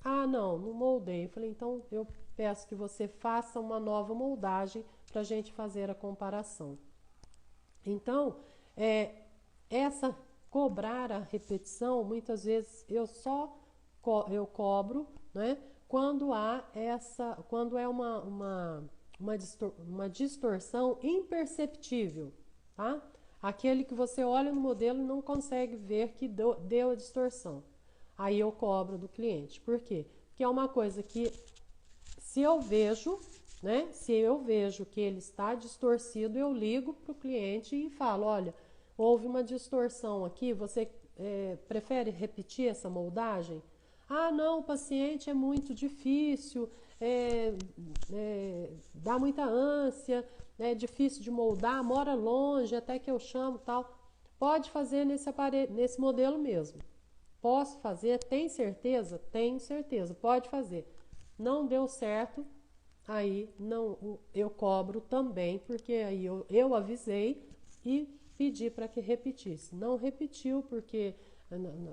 Ah, não moldei. Eu falei, então eu peço que você faça uma nova moldagem para a gente fazer a comparação. Então, essa cobrar a repetição, muitas vezes eu cobro, né? Quando é uma distorção imperceptível, tá? Aquele que você olha no modelo e não consegue ver que deu a distorção. Aí eu cobro do cliente. Por quê? Porque é uma coisa que se eu vejo, né? Se eu vejo que ele está distorcido, eu ligo para o cliente e falo, olha, houve uma distorção aqui, você prefere repetir essa moldagem? Ah, não, o paciente é muito difícil, dá muita ânsia, é difícil de moldar, mora longe, até que eu chamo tal. Pode fazer nesse modelo mesmo. Posso fazer? Tem certeza? Tenho certeza, pode fazer. Não deu certo, aí não, eu cobro também, porque aí eu avisei e pedi para que repetisse. Não repetiu porque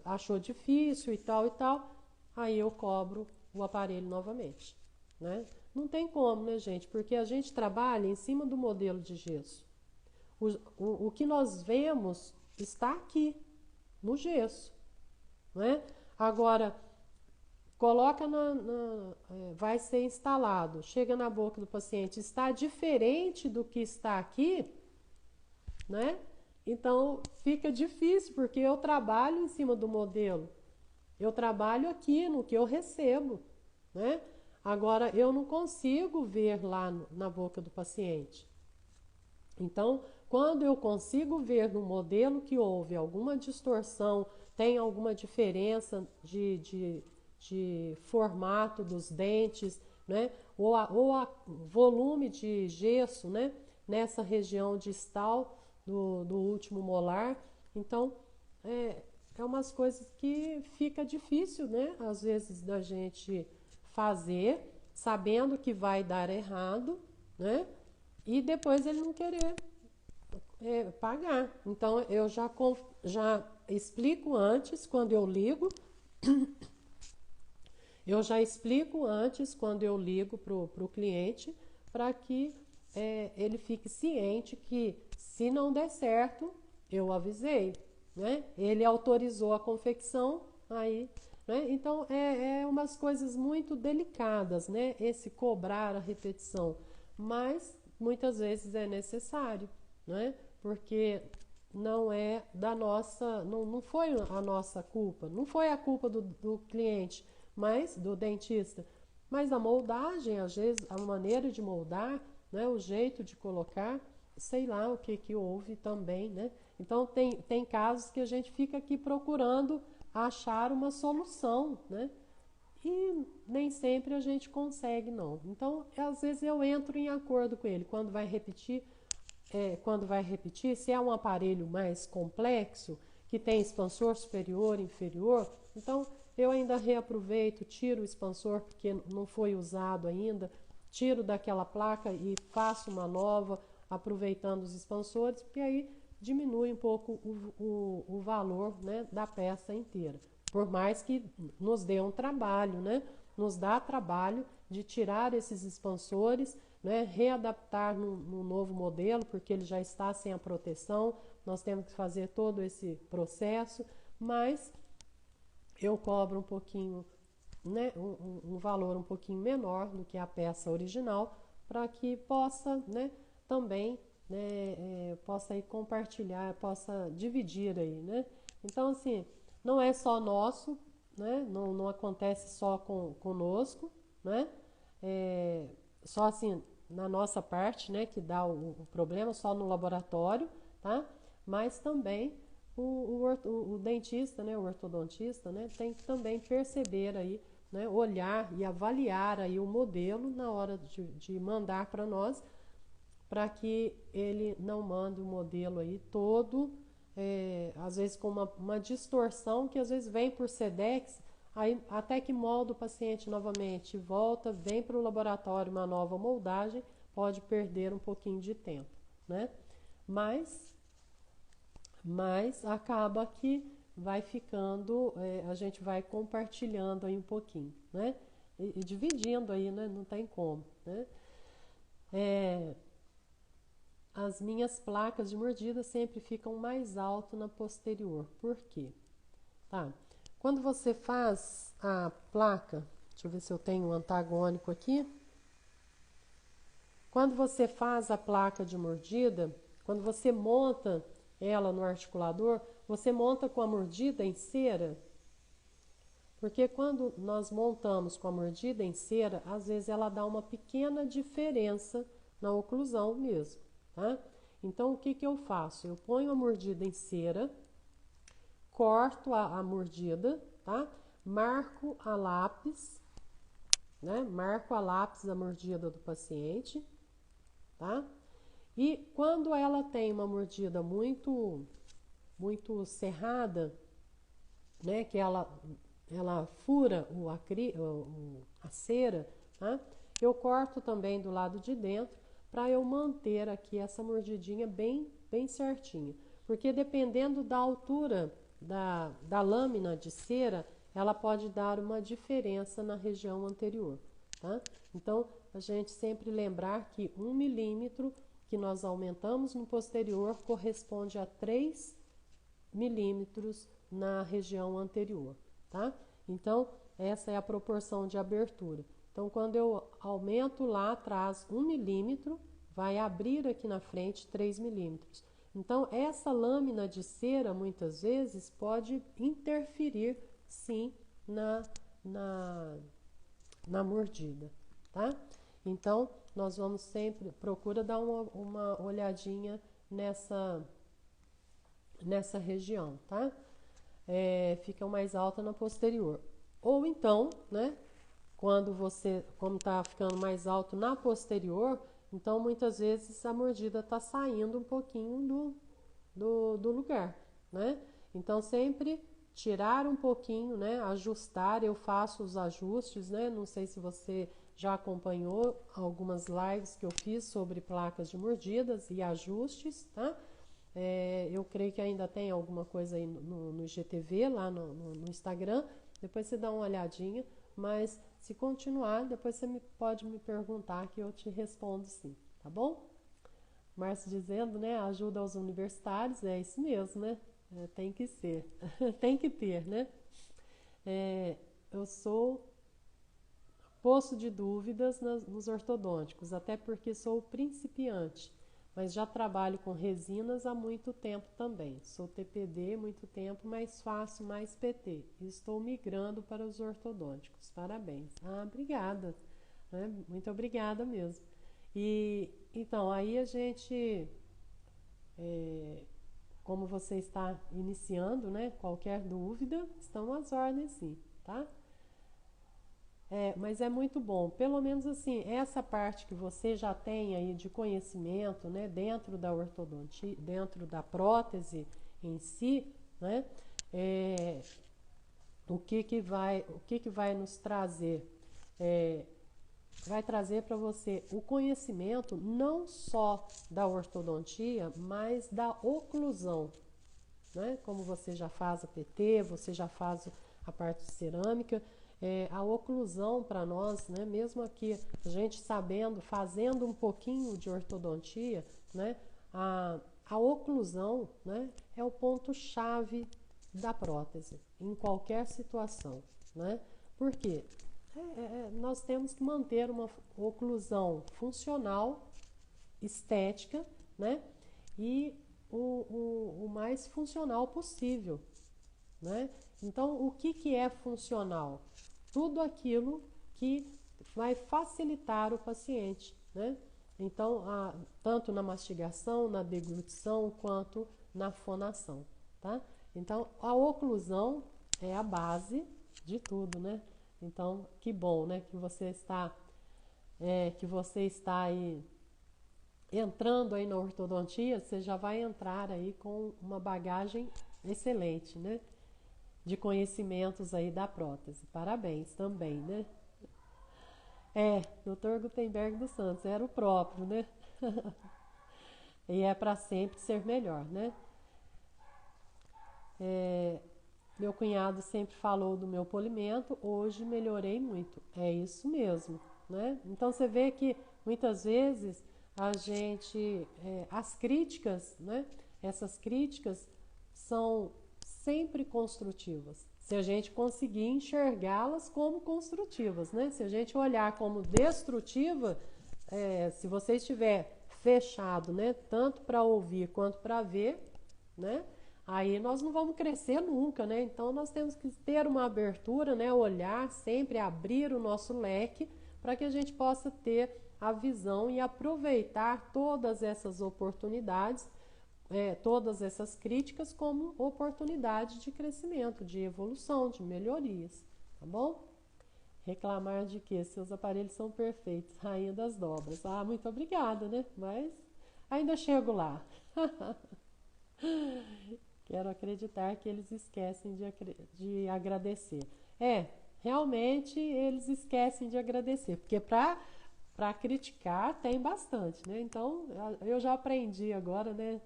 achou difícil e tal, aí eu cobro o aparelho novamente, né? Não tem como, né, gente? Porque a gente trabalha em cima do modelo de gesso. O que nós vemos está aqui, no gesso, né? Agora, coloca vai ser instalado, chega na boca do paciente, está diferente do que está aqui, né? Então fica difícil, porque eu trabalho em cima do modelo, eu trabalho aqui no que eu recebo, né? Agora eu não consigo ver lá na boca do paciente. Então, quando eu consigo ver no modelo que houve alguma distorção, tem alguma diferença de formato dos dentes, né? Ou a volume de gesso, né? Nessa região distal do último molar. Então, é umas coisas que fica difícil, né? Às vezes da gente fazer, sabendo que vai dar errado, né? E depois ele não querer pagar. Então, eu já explico antes, quando eu ligo, eu já explico antes, quando eu ligo para o cliente, para que ele fique ciente que, se não der certo, eu avisei, né? Ele autorizou a confecção, aí, né? Então, umas coisas muito delicadas, né? Esse cobrar a repetição, mas muitas vezes é necessário, né? Porque não é da nossa, não foi a nossa culpa, não foi a culpa do cliente, mas do dentista, mas a moldagem, às vezes, a maneira de moldar, né, o jeito de colocar, sei lá o que houve também, né? Então tem casos que a gente fica aqui procurando achar uma solução, né? E nem sempre a gente consegue, não. Então, às vezes eu entro em acordo com ele, quando vai repetir, se é um aparelho mais complexo, que tem expansor superior e inferior, então eu ainda reaproveito, tiro o expansor porque não foi usado ainda, tiro daquela placa e faço uma nova, aproveitando os expansores, porque aí diminui um pouco o valor, né, da peça inteira. Por mais que nos dê um trabalho, né? Nos dá trabalho de tirar esses expansores, né, readaptar no novo modelo, porque ele já está sem a proteção, nós temos que fazer todo esse processo, mas eu cobro um pouquinho, né, um valor um pouquinho menor do que a peça original, para que possa, né, também, né, possa aí compartilhar, possa dividir aí, né? Então, assim, não é só nosso, né? Não acontece só conosco, né? É, só assim, na nossa parte, né, que dá o problema, só no laboratório, tá? Mas também o dentista, né, o ortodontista, né, tem que também perceber aí, né, olhar e avaliar aí o modelo na hora de mandar para nós, para que ele não mande o modelo aí todo, às vezes com uma distorção que às vezes vem por SEDEX, aí até que molda o paciente novamente, volta, vem para o laboratório uma nova moldagem, pode perder um pouquinho de tempo, né? Mas acaba que vai ficando, a gente vai compartilhando aí um pouquinho, né? E dividindo aí, né? Não tem como, né? As minhas placas de mordida sempre ficam mais alto na posterior. Por quê? Tá. Quando você faz a placa, deixa eu ver se eu tenho um antagônico aqui. Quando você faz a placa de mordida, quando você monta ela no articulador, você monta com a mordida em cera, porque quando nós montamos com a mordida em cera, às vezes ela dá uma pequena diferença na oclusão mesmo, tá? Então, o que eu faço? Eu ponho a mordida em cera, corto a mordida, tá? Marco a lápis, né? Marco a lápis a mordida do paciente, tá? E quando ela tem uma mordida muito cerrada, né? Que ela fura a cera, tá? Eu corto também do lado de dentro para eu manter aqui essa mordidinha bem certinha. Porque dependendo da altura da lâmina de cera, ela pode dar uma diferença na região anterior, tá? Então, a gente sempre lembrar que 1 milímetro que nós aumentamos no posterior corresponde a 3 milímetros na região anterior, tá? Então, essa é a proporção de abertura. Então, quando eu aumento lá atrás 1 milímetro, vai abrir aqui na frente 3 milímetros. Então, essa lâmina de cera, muitas vezes, pode interferir, sim, na mordida, tá? Então, nós vamos sempre, procura dar uma olhadinha nessa região, tá? Fica mais alta na posterior. Ou então, né, como tá ficando mais alto na posterior, então muitas vezes a mordida tá saindo um pouquinho do lugar, né? Então sempre tirar um pouquinho, né, ajustar, eu faço os ajustes, né? Não sei se você já acompanhou algumas lives que eu fiz sobre placas de mordidas e ajustes, tá? Eu creio que ainda tem alguma coisa aí no IGTV, lá no Instagram. Depois você dá uma olhadinha, mas se continuar, depois você pode me perguntar que eu te respondo sim, tá bom? Márcio dizendo, né, ajuda aos universitários, é isso mesmo, né? Tem que ser, tem que ter, né? Eu sou poço de dúvidas nos ortodônticos, até porque sou principiante, mas já trabalho com resinas há muito tempo também. Sou TPD há muito tempo, mas faço mais PT. Estou migrando para os ortodônticos. Parabéns. Ah, obrigada. Né? Muito obrigada mesmo. E então, aí a gente, como você está iniciando, né? Qualquer dúvida, estão às ordens sim, tá? Mas é muito bom. Pelo menos assim, essa parte que você já tem aí de conhecimento, né, dentro da ortodontia, dentro da prótese em si, né, o que que vai nos trazer? vai trazer para você o conhecimento não só da ortodontia, mas da oclusão, né? Como você já faz a PT, você já faz a parte de cerâmica, a oclusão para nós, né? Mesmo aqui a gente sabendo, fazendo um pouquinho de ortodontia, né? A oclusão, né? É o ponto-chave da prótese em qualquer situação, né? Por quê? Nós temos que manter uma oclusão funcional, estética, né? E o mais funcional possível, né? Então, o que é funcional? Tudo aquilo que vai facilitar o paciente, né? Então, tanto na mastigação, na deglutição, quanto na fonação, tá? Então, a oclusão é a base de tudo, né? Então, que bom, né? Que você está aí entrando aí na ortodontia, você já vai entrar aí com uma bagagem excelente, né? De conhecimentos aí da prótese. Parabéns também, né? Dr. Gutenberg dos Santos, era o próprio, né? E é para sempre ser melhor, né? Meu cunhado sempre falou do meu polimento, hoje melhorei muito. É isso mesmo, né? Então você vê que muitas vezes as críticas, né? Essas críticas são sempre construtivas. Se a gente conseguir enxergá-las como construtivas, né? Se a gente olhar como destrutiva, se você estiver fechado, né? Tanto para ouvir quanto para ver, né? Aí nós não vamos crescer nunca, né? Então nós temos que ter uma abertura, né? Olhar sempre, abrir o nosso leque para que a gente possa ter a visão e aproveitar todas essas oportunidades, todas essas críticas como oportunidade de crescimento, de evolução, de melhorias, tá bom? Reclamar de que seus aparelhos são perfeitos, rainha das dobras. Ah, muito obrigada, né? Mas ainda chego lá. Quero acreditar que eles esquecem de agradecer. Realmente eles esquecem de agradecer, porque para criticar tem bastante, né? Então eu já aprendi agora, né?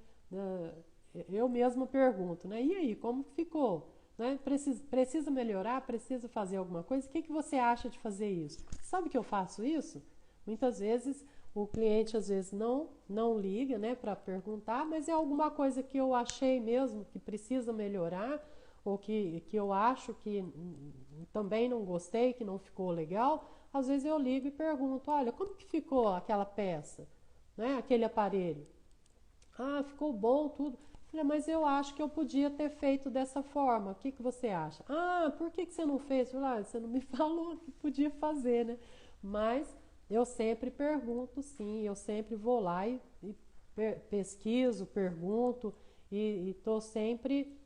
Eu mesmo pergunto, né? E aí, como ficou? Né? Precisa melhorar? Precisa fazer alguma coisa? O que você acha de fazer isso? Sabe que eu faço isso? Muitas vezes o cliente às vezes não liga, né, para perguntar, mas é alguma coisa que eu achei mesmo que precisa melhorar ou que eu acho que também não gostei, que não ficou legal. Às vezes eu ligo e pergunto, olha, como que ficou aquela peça, né, aquele aparelho? Ah, ficou bom tudo. Falei, mas eu acho que eu podia ter feito dessa forma. O que você acha? Ah, por que você não fez? Falei, você não me falou que podia fazer, né? Mas eu sempre pergunto, sim. Eu sempre vou lá e pesquiso, pergunto e estou sempre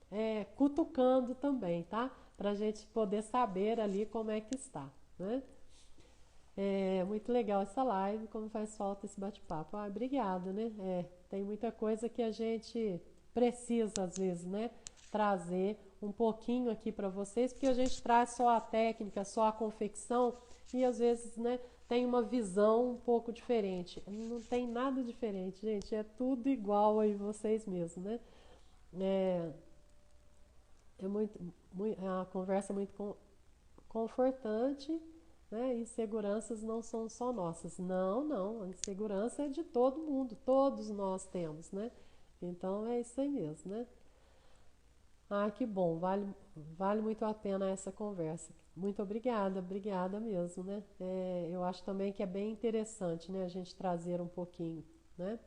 cutucando também, tá? Para a gente poder saber ali como é que está, né? É muito legal essa live, como faz falta esse bate-papo. Ah, obrigada, né? Tem muita coisa que a gente precisa, às vezes, né? Trazer um pouquinho aqui para vocês, porque a gente traz só a técnica, só a confecção e às vezes, né, tem uma visão um pouco diferente. Não tem nada diferente, gente, é tudo igual aí vocês mesmos, né? É, é uma conversa muito confortante, né? Inseguranças não são só nossas. Não, não. A insegurança é de todo mundo. Todos nós temos, né? Então é isso aí mesmo, né? Ah, que bom. Vale muito a pena essa conversa. Muito obrigada, obrigada mesmo, né? Eu acho também que é bem interessante, né? A gente trazer um pouquinho, né?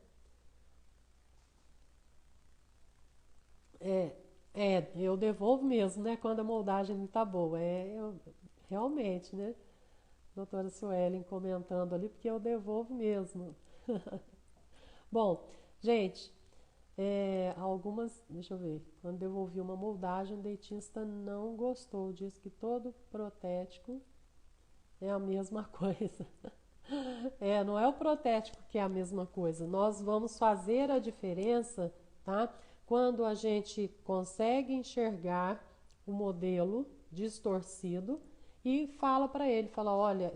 É, eu devolvo mesmo, né? Quando a moldagem não tá boa. Realmente, né? Doutora Suelen comentando ali, porque eu devolvo mesmo. Bom, gente, deixa eu ver, quando devolvi uma moldagem, o dentista não gostou, disse que todo protético é a mesma coisa. Não é o protético que é a mesma coisa, nós vamos fazer a diferença, tá? Quando a gente consegue enxergar o modelo distorcido e fala para ele, fala, olha,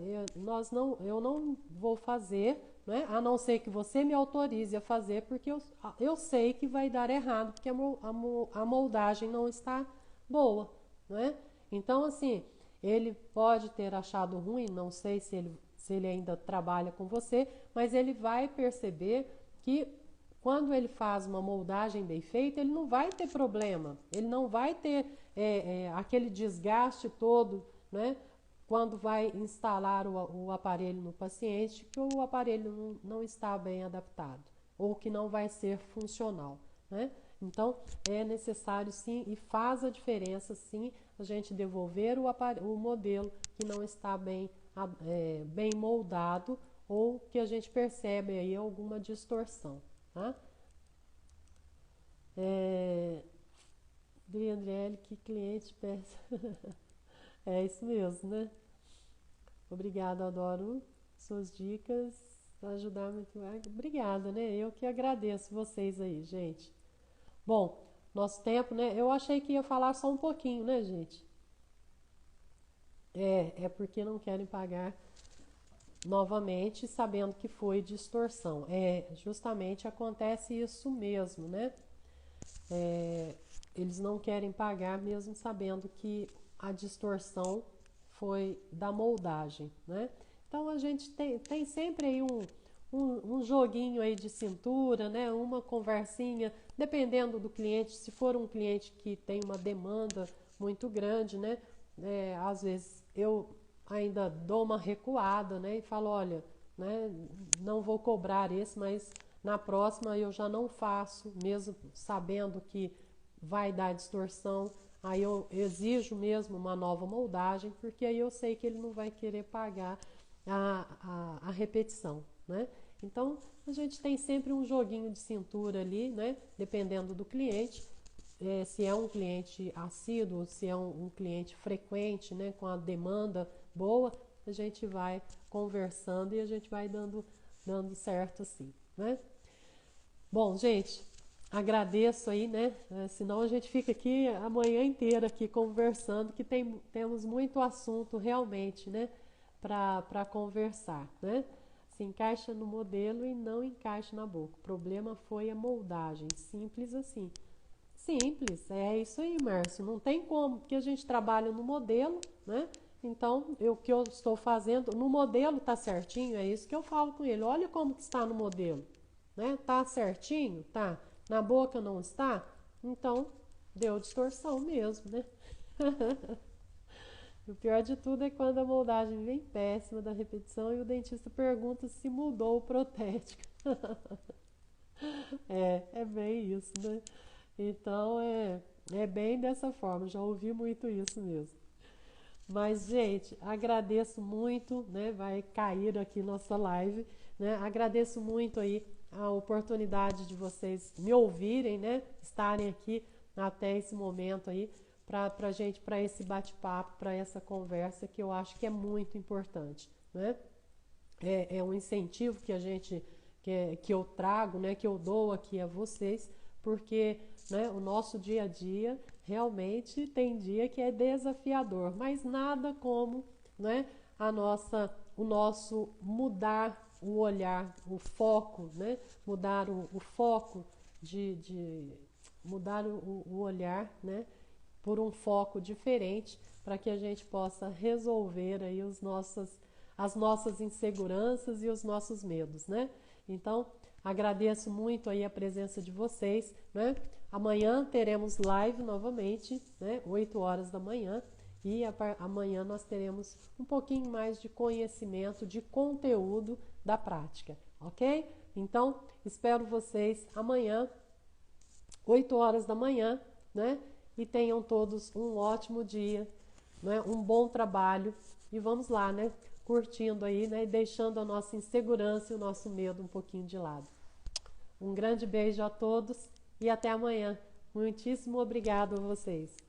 eu não vou fazer, né, a não ser que você me autorize a fazer, porque eu sei que vai dar errado, porque a moldagem não está boa, né? Então, assim, ele pode ter achado ruim, não sei se ele ainda trabalha com você, mas ele vai perceber que quando ele faz uma moldagem bem feita, ele não vai ter problema, ele não vai ter aquele desgaste todo, né? Quando vai instalar o aparelho no paciente, que o aparelho não está bem adaptado ou que não vai ser funcional, né? Então é necessário sim e faz a diferença sim a gente devolver o modelo que não está bem moldado ou que a gente percebe aí alguma distorção, tá? Adriele, que cliente peça. É isso mesmo, né? Obrigada, adoro suas dicas, ajudar muito. Obrigada, né? Eu que agradeço vocês aí, gente. Bom, nosso tempo, né? Eu achei que ia falar só um pouquinho, né, gente? É porque não querem pagar novamente, sabendo que foi distorção. Justamente acontece isso mesmo, né? Eles não querem pagar mesmo sabendo que a distorção foi da moldagem, né? Então a gente tem sempre aí um joguinho aí de cintura, né? Uma conversinha, dependendo do cliente, se for um cliente que tem uma demanda muito grande, né? Às vezes eu ainda dou uma recuada, né? E falo, olha, né? Não vou cobrar esse, mas na próxima eu já não faço, mesmo sabendo que vai dar distorção. Aí eu exijo mesmo uma nova moldagem, porque aí eu sei que ele não vai querer pagar a repetição, né? Então a gente tem sempre um joguinho de cintura ali, né? Dependendo do cliente, se é um cliente assíduo, se é um cliente frequente, né? Com a demanda boa, a gente vai conversando e a gente vai dando certo assim, né? Bom, gente, agradeço aí, né? Senão a gente fica aqui a manhã inteira aqui conversando, que temos muito assunto realmente, né? Para conversar, né? Se encaixa no modelo e não encaixa na boca. O problema foi a moldagem, simples assim. Simples, é isso aí, Márcio. Não tem como, porque a gente trabalha no modelo, né? Então, o que eu estou fazendo, no modelo tá certinho, é isso que eu falo com ele. Olha como que está no modelo, né? Tá certinho? Tá. Na boca não está? Então, deu distorção mesmo, né? O pior de tudo é quando a moldagem vem péssima da repetição e o dentista pergunta se mudou o protético. É bem isso, né? Então, é bem dessa forma, já ouvi muito isso mesmo. Mas, gente, agradeço muito, né? Vai cair aqui nossa live, né? Agradeço muito aí a oportunidade de vocês me ouvirem, né? Estarem aqui até esse momento aí para gente, para esse bate-papo, para essa conversa que eu acho que é muito importante, né? É um incentivo que a gente que eu trago, né? Que eu dou aqui a vocês, porque, né? O nosso dia a dia realmente tem dia que é desafiador, mas nada como, né? O nosso mudar o olhar, o foco, né? Mudar o foco de mudar o olhar, né? Por um foco diferente para que a gente possa resolver aí as nossas inseguranças e os nossos medos, né? Então, agradeço muito aí a presença de vocês, né? Amanhã teremos live novamente, né? 8 horas da manhã. E amanhã nós teremos um pouquinho mais de conhecimento, de conteúdo da prática, ok? Então, espero vocês amanhã, 8 horas da manhã, né? E tenham todos um ótimo dia, né? Um bom trabalho e vamos lá, né? Curtindo aí, né? E deixando a nossa insegurança e o nosso medo um pouquinho de lado. Um grande beijo a todos e até amanhã. Muitíssimo obrigado a vocês.